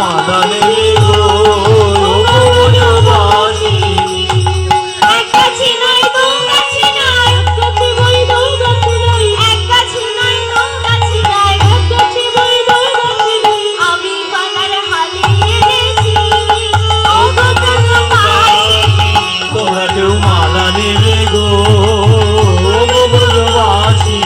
মালা নেবে গো ব্রজবাসী। এক গাছি নয় দু গাছি নয়, এক গাছি বই দু গাছি নয়, এক গাছি নয় দু গাছি নয়, এক গাছি বই দু গাছি নয়, আমি মালার হালি এনেছি ও গো ব্রজবাসী। তোমরা কেউ মালা নেবে গো ব্রজবাসী।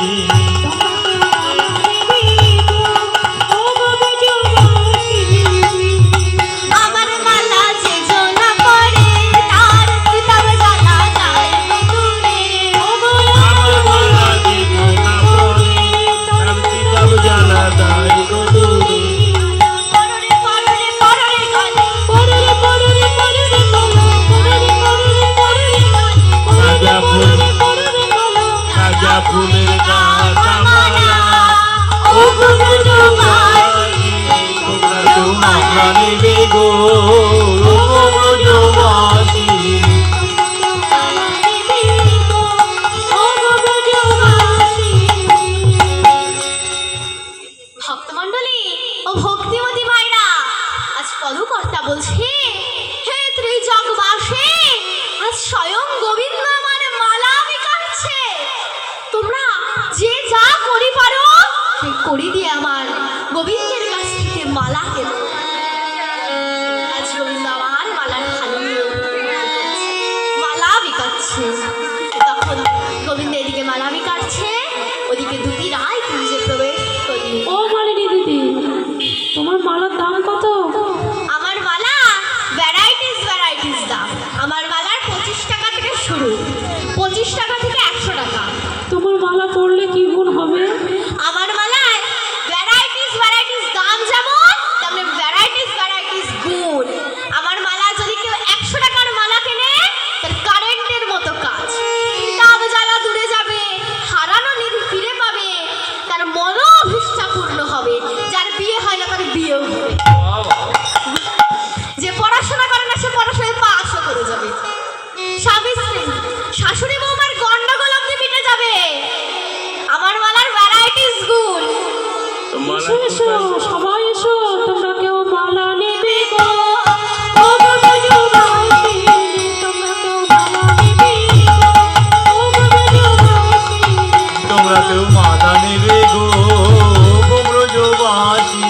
আমার মালা যে জনা পড়ে তার কিতাব জ্বালা যায় দূরে। আমার মালা জীবন পড়ে তার কিতাব জ্বালা যায় গো দূরে। পড়রে পড়রে পড়রে গানে, পড়রে পড়রে পড়রে মালা, পড়রে পড়রে পড়রে গানে, রাজা ফুল পড়রে মালা, রাজা ফুলের গাছা মালা ও গো ব্রজবাসী। তোমরা কেউ মালা নেবে গো ব্রজবাসী। ভক্তমণ্ডলী ও ভক্তিমতী মায়েরা, আজ পদকর্তা বলছে, হে ত্রিজগবাসী, আজ স্বয়ং গোবিন্দ আমার মালা বিকাচ্ছে। তোমরা যে যা করি পারো সেই করি দিয়ে আমার গোবিন্দের কাছ থেকে মালা কেন। আজ গোবিন্দ আমার মালার হালি নিয়ে মালা বিকাচ্ছে। তখন গোবিন্দ এদিকে মালা বিকাচ্ছে, ওদিকে দুটি রায় কুঞ্জে প্রবেশ করল। ও মালিনী দিদি, তোমার মালার দাম কত? আমার মালা ভ্যারাইটিস দাম। আমার মালার 25 টাকা থেকে শুরু, 25 টাকা থেকে 100 টাকা। তোমার মালা পরলে কি গুণ হবে? আমার মালায় ভ্যারাইটিস দাম যেমন তেমনি ভ্যারাইটিস গুণ। আমার মালা যদি কেউ 100 টাকার মালা কেনে, তার কারেন্টের মতো কাজ। কিতাব জ্বালা দূরে যাবে, হারানো নিধি ফিরে পাবে, তার মনোভিষ্ঠা পূর্ণ হবে। যার বিয়ে হয় না তার বিয়েও হবে। যে পড়াশোনা করে না সে পড়াশোনায় পাশও করে যাবে। স্বামী স্ত্রী শাশুড়ি বৌমার গন্ডগোল অব্দি মিটে যাবে। আমার মালার ভ্যারাইটিস গুণ। এসো এসো, সবাই এসো, তোমরা কেউ মালা নেবে গো ও গো ব্রজবাসী, তোমরা কেউ মালা নেবে গো ও গো ব্রজবাসী। তোমরা কেউ মালা নেবে গো ব্রজবাসী।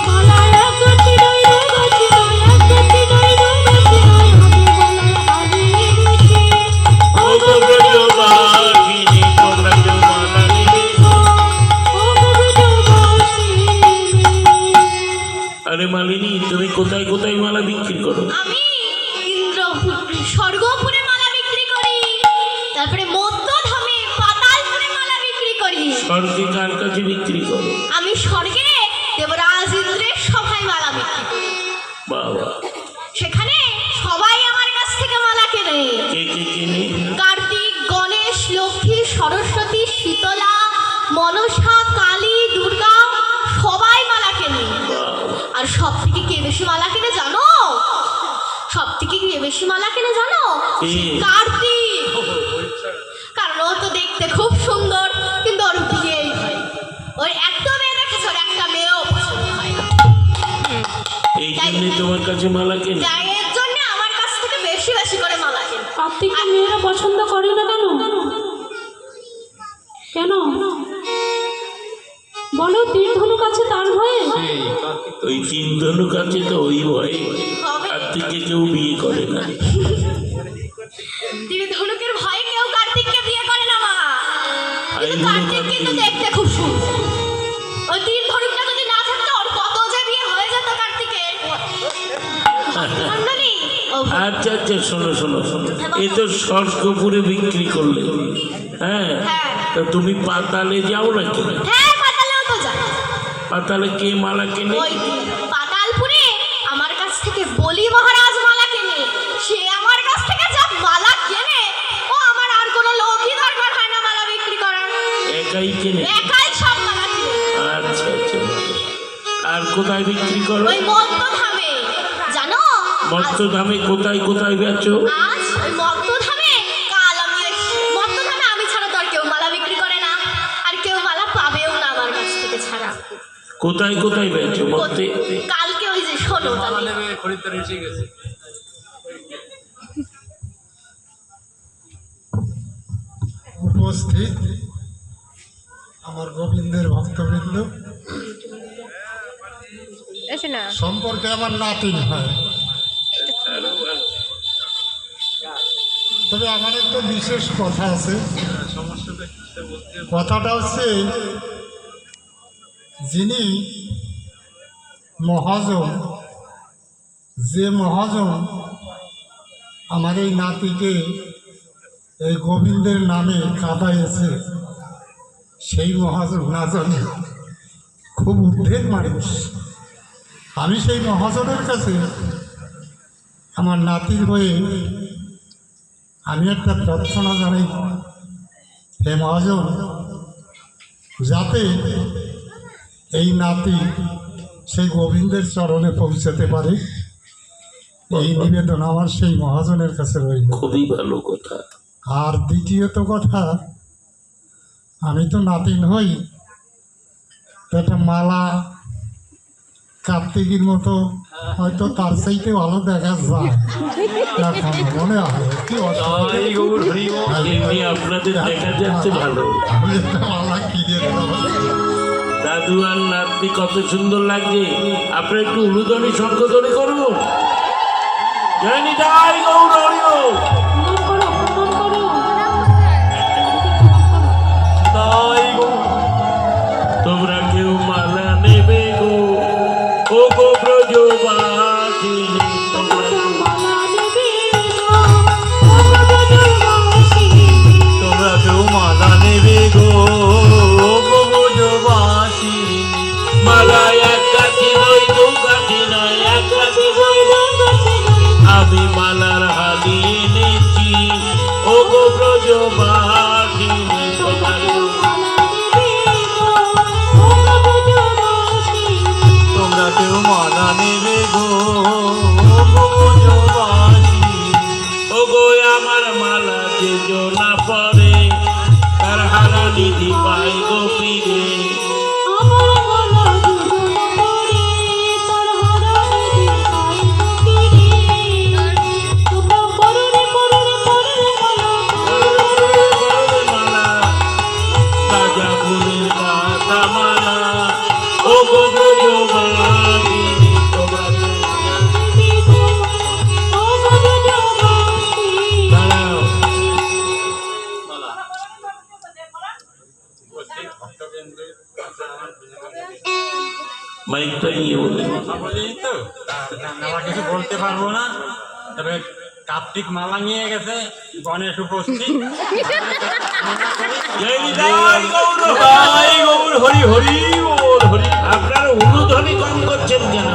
মালা এক গাছি নয় দু গাছি নয়, এক গাছি নয় দু গাছি নয়, আমি মালার হালি এনেছি ও গো ব্রজবাসী, তোমরা কেউ মালা নেবে গো। ও গো ব্রজবাসী। আরে মালিনী, তুমি কোথায় কোথায় মালা বিক্রি করো? আমি স্বর্গপুরে মালা বিক্রি করি, তারপরে মধ্যধামে পাতালপুরে মালা বিক্রি করি। স্বর্গে কার কাছে বিক্রি করো? আমি স্বর্গে দেবরাজ ইন্দ্রের সভায় মালা বিক্রি করি। বাবা, সেখানে সবাই আমার কাছ থেকে মালা কেনে। কে কে কেনে? কার্তিক, গণেশ, লক্ষ্মী, সরস্বতী, শীতলা, মনসা, কালী, দুর্গা সবাই মালা কেনে। আর সব থেকে কে বেশি মালা কেনে জানো? সব থেকে কে বেশি মালা কেনে জানো? কে? কার্তিক। কারণ ও তো দেখতে খুব সুন্দর, কিন্তু ওর বিয়েই হয়। ওর একটা মেয়ে দেখেছে, ওর একটা মেয়েও পছন্দ হয় না। এই জন্যে তোমার কাছে মালা কেনে? তাই এর জন্য আমার কাছ থেকে বেশি বেশি করে মালা কেনে। কার্তিককে মেয়েরা পছন্দ করে না কেন? কেন বলো? তীর ধনুক আছে তার ভয়ে? ওই তিন ধনুক আছে তো ওই ভয়ে হবে। কার্তিককে কেউ বিয়ে করে না। তিনি ধনুকের ভয়ে কেউ কার্তিককে বিয়ে করে না মা। কিন্তু আই ধনুক কার্তিক কিন্তু কার্তিক। দেখতে খুব সুন্দর। ওই তীর ধনুকটা যদি না থাকতো ওর কত যে বিয়ে হয়ে যেত কার্তিকের। মণ্ডলী, ও আচ্ছা আচ্ছা, শোনো শোনো শোনো, এ তো স্বর্গপুরে বিক্রি করলে, হ্যাঁ, হ্যাঁ। তা তুমি পাতালে যাও নাকি? হ্যাঁ, পাতালেও তো যায়। পাতালে কে মালা কেনে? ওই পাতালপুরে আমার কাছ থেকে বলি মহারাজ মালা কেনে। সে আমার কাছ থেকে যা মালা কেনে, ও আমার আর কোনো লোকই দরকার হয় না মালা বিক্রি করার। একাই কেনে? একাই সব মালা কেনে। আচ্ছা আচ্ছা, আর কোথায় বিক্রি করো? ওই মধ্যধামে জানো? মত্তধামে কোথায় কোথায় বেচো? আজ ওই মধ্যধামে কাল আমি মধ্যধামে আমি ছাড়া তো আর কেউ মালা বিক্রি করে না, আর কেউ মালা পাবেও না আমার কাছ থেকে ছাড়া। কোথায় কোথায় বেচো মধ্যে? কালকে ওই যে শোনো মালা তাহলে। নেবে খরিদ্দার এসে গেছে। উপস্থিত আমার গোবিন্দের ভক্তবৃন্দ, সম্পর্কে আমার নাতিন হয়, তবে আমার একটা বিশেষ কথা আছে। সমস্যাটা কি সেটা বলতে হবে। কথাটা হচ্ছে, যিনি মহাজন, যে মহাজন আমার এই নাতিকে এই গোবিন্দের নামে কাঁদাইছে, সেই মহাজন না জানি খুব উদ্বেগ মানুষ। আমি সেই মহাজনের কাছে আমার নাতির হয়ে আমি একটা প্রার্থনা জানাই, হে মহাজন, যাতে এই নাতি সেই গোবিন্দের চরণে পৌঁছাতে পারে, এই নিবেদন আমার সেই মহাজনের কাছে রইল। খুবই ভালো কথা। আর দ্বিতীয়ত কথা, আমি তো নাতিন হই, তো একটা মালা কার্তিকের মতো হয়তো তার চাইতে ভালো দেখা যায় এখন মনে হয়। কি অসুবিধা? জয় গৌর হরি বল। এমনি আপনাদের দেখা যাচ্ছে ভালো। আমি একটা মালা কিনে দিলাম। দাদু আর নাতনি কত সুন্দর লাগছে। আপনি একটু উলুধ্বনি শঙ্খধ্বনি করুন। জানি জয় গৌর হরি বল। জয় গৌর। তোমরা কেউ মালা নেবে গো, ও গো ব্রজবাসী। তোমরা কেউ মালা নেবে গো, ও গো ব্রজবাসী। মালা এক কাঠি নয়, দু কাঠি নয়, এক কাঠি নয়, আমি মালার হালি এনেছি, ও গো ব্রজবাসী। তোমরা কেউ মালা নেবে গো, ও গো ব্রজবাসী। ও গো আমার মালা যে না পরে, তার হারা নিধি পাই গো ফিরে। মালা রাজা ফুলের গাঁথা মালা, ও গো ব্রজবাসী। তোমরা দাঁড়াও। মাইকটা নিয়ে বলুন। আমরা কিছু বলতে পারবো না, তবে কার্তিক মালা নিয়ে গেছে, গণেশ উপস্থিত। জয় গৌর হরি হরি বল হরি। আপনারা উলুধ্বনি কম করছেন কেন?